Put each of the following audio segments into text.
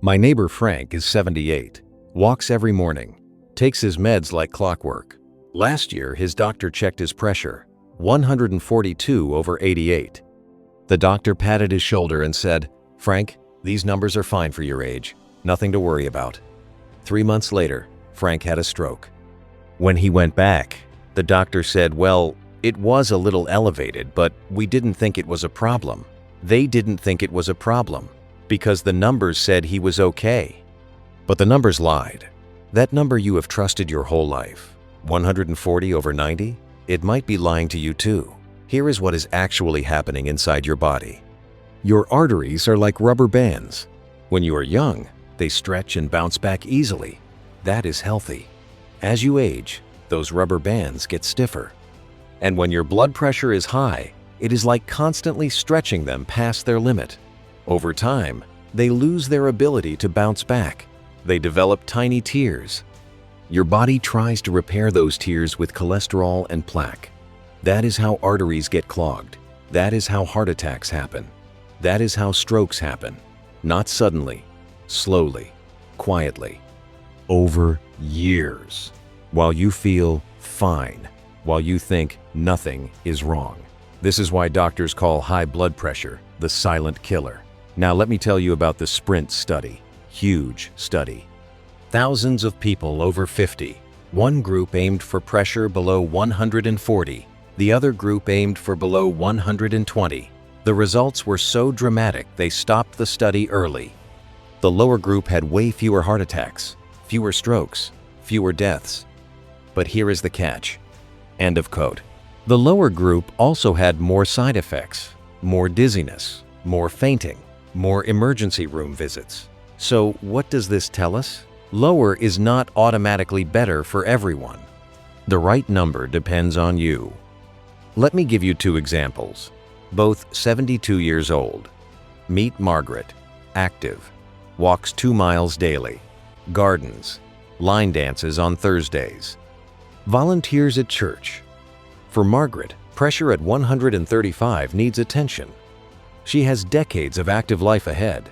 My neighbor Frank is 78, walks every morning, takes his meds like clockwork. Last year, his doctor checked his pressure, 142/88. The doctor patted his shoulder and said, "Frank, these numbers are fine for your age. Nothing to worry about." 3 months later, Frank had a stroke. When he went back, the doctor said, "Well, it was a little elevated, but we didn't think it was a problem." They didn't think it was a problem because the numbers said he was okay. But the numbers lied. That number you have trusted your whole life, 140/90, it might be lying to you too. Here is what is actually happening inside your body. Your arteries are like rubber bands. When you are young, they stretch and bounce back easily. That is healthy. As you age, those rubber bands get stiffer. And when your blood pressure is high, it is like constantly stretching them past their limit. Over time, they lose their ability to bounce back. They develop tiny tears. Your body tries to repair those tears with cholesterol and plaque. That is how arteries get clogged. That is how heart attacks happen. That is how strokes happen. Not suddenly, slowly, quietly, over years, while you feel fine, while you think nothing is wrong. This is why doctors call high blood pressure the silent killer. Now let me tell you about the SPRINT study. Huge study. Thousands of people over 50. One group aimed for pressure below 140. The other group aimed for below 120. The results were so dramatic they stopped the study early. The lower group had way fewer heart attacks, fewer strokes, fewer deaths. But here is the catch. End of quote. The lower group also had more side effects, more dizziness, more fainting, more emergency room visits. So what does this tell us? Lower is not automatically better for everyone. The right number depends on you. Let me give you 2 examples, both 72 years old. Meet Margaret, active, walks 2 miles daily, gardens, line dances on Thursdays, volunteers at church. For Margaret, pressure at 135 needs attention. She has decades of active life ahead.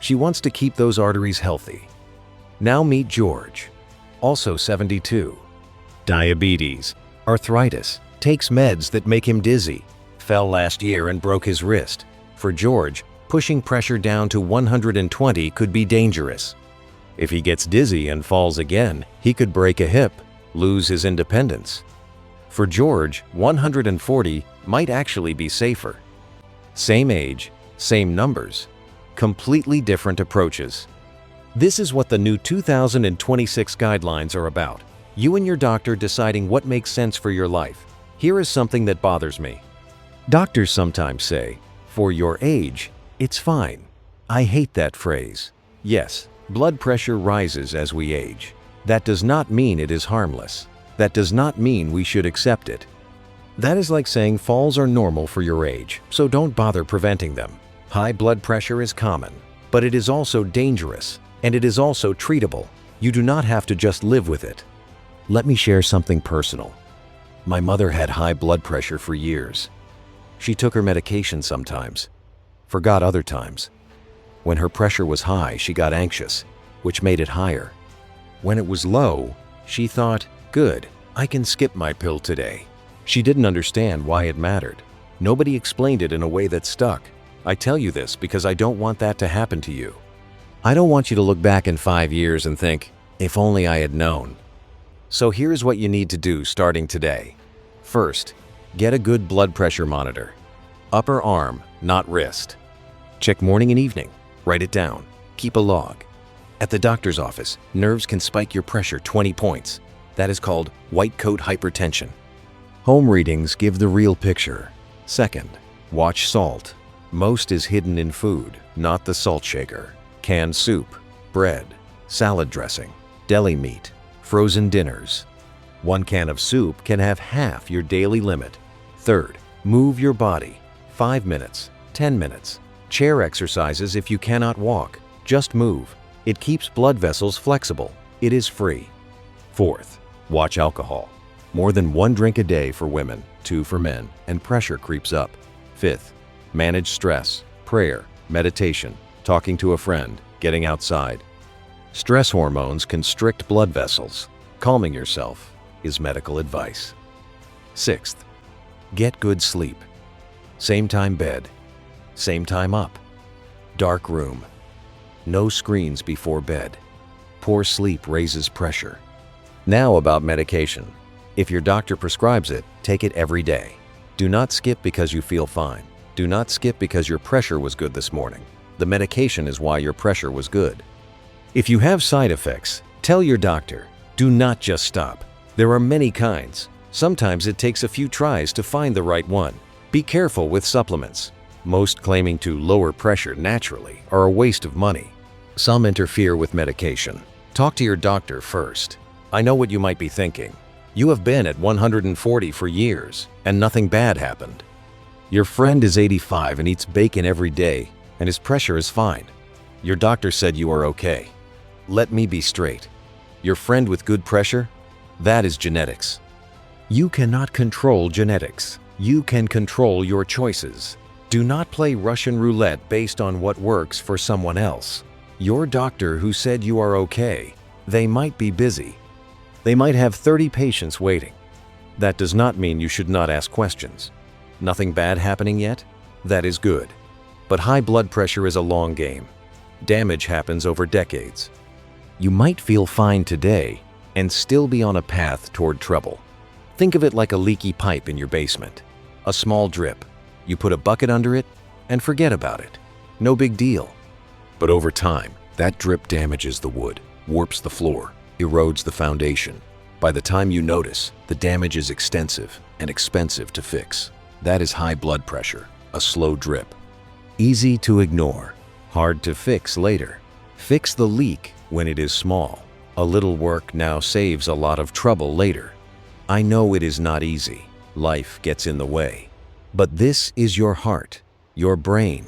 She wants to keep those arteries healthy. Now meet George, also 72. Diabetes, arthritis, takes meds that make him dizzy, fell last year and broke his wrist. For George, pushing pressure down to 120 could be dangerous. If he gets dizzy and falls again, he could break a hip, lose his independence. For George, 140 might actually be safer. Same age, same numbers, completely different approaches. This is what the new 2026 guidelines are about. You and your doctor deciding what makes sense for your life. Here is something that bothers me. Doctors sometimes say, "For your age, it's fine." I hate that phrase. Yes, blood pressure rises as we age. That does not mean it is harmless. That does not mean we should accept it. That is like saying falls are normal for your age, so don't bother preventing them. High blood pressure is common, but it is also dangerous, and it is also treatable. You do not have to just live with it. Let me share something personal. My mother had high blood pressure for years. She took her medication sometimes, forgot other times. When her pressure was high, she got anxious, which made it higher. When it was low, she thought, "Good, I can skip my pill today." She didn't understand why it mattered. Nobody explained it in a way that stuck. I tell you this because I don't want that to happen to you. I don't want you to look back in 5 years and think, "If only I had known." So here's what you need to do starting today. First, get a good blood pressure monitor. Upper arm, not wrist. Check morning and evening. Write it down. Keep a log. At the doctor's office, nerves can spike your pressure 20 points. That is called white coat hypertension. Home readings give the real picture. Second, watch salt. Most is hidden in food, not the salt shaker. Canned soup, bread, salad dressing, deli meat, frozen dinners. 1 can of soup can have half your daily limit. Third, move your body. 5 minutes, 10 minutes. Chair exercises if you cannot walk. Just move. It keeps blood vessels flexible. It is free. Fourth, watch alcohol. More than 1 drink a day for women, 2 for men, and pressure creeps up. Fifth, manage stress, prayer, meditation, talking to a friend. getting outside. Stress hormones constrict blood vessels. Calming yourself is medical advice. Sixth, get good sleep. Same time bed, same time up. Dark room. No screens before bed. Poor sleep raises pressure. Now about medication. If your doctor prescribes it, take it every day. Do not skip because you feel fine. Do not skip because your pressure was good this morning. The medication is why your pressure was good. If you have side effects, tell your doctor. Do not just stop. There are many kinds. Sometimes it takes a few tries to find the right one. Be careful with supplements. Most claiming to lower pressure naturally are a waste of money. Some interfere with medication. Talk to your doctor first. I know what you might be thinking. You have been at 140 for years, and nothing bad happened. Your friend is 85 and eats bacon every day, and his pressure is fine. Your doctor said you are okay. Let me be straight. Your friend with good pressure? That is genetics. You cannot control genetics. You can control your choices. Do not play Russian roulette based on what works for someone else. Your doctor who said you are okay, they might be busy. They might have 30 patients waiting. That does not mean you should not ask questions. Nothing bad happening yet? That is good. But high blood pressure is a long game. Damage happens over decades. You might feel fine today and still be on a path toward trouble. Think of it like a leaky pipe in your basement. A small drip. You put a bucket under it and forget about it. No big deal. But over time, that drip damages the wood, warps the floor, erodes the foundation. By the time you notice, the damage is extensive and expensive to fix. That is high blood pressure, a slow drip. Easy to ignore, hard to fix later. Fix the leak when it is small. A little work now saves a lot of trouble later. I know it is not easy. Life gets in the way. But this is your heart, your brain,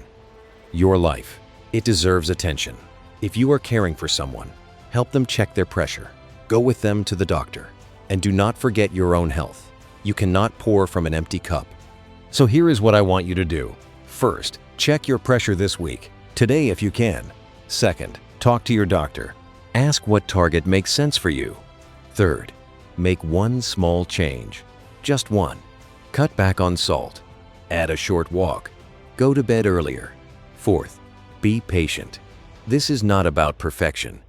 your life. It deserves attention. If you are caring for someone, help them check their pressure. Go with them to the doctor. And do not forget your own health. You cannot pour from an empty cup. So here is what I want you to do. First, check your pressure this week, today if you can. Second, talk to your doctor. Ask what target makes sense for you. Third, make one small change. Just one. Cut back on salt. Add a short walk. Go to bed earlier. Fourth, be patient. This is not about perfection.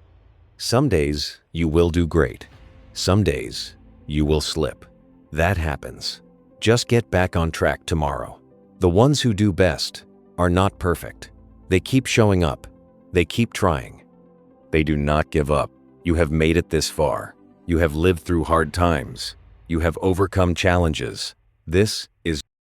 Some days you will do great. Some days you will slip. That happens. Just get back on track tomorrow. The ones who do best are not perfect. They keep showing up. They keep trying. They do not give up. You have made it this far. You have lived through hard times. You have overcome challenges. This is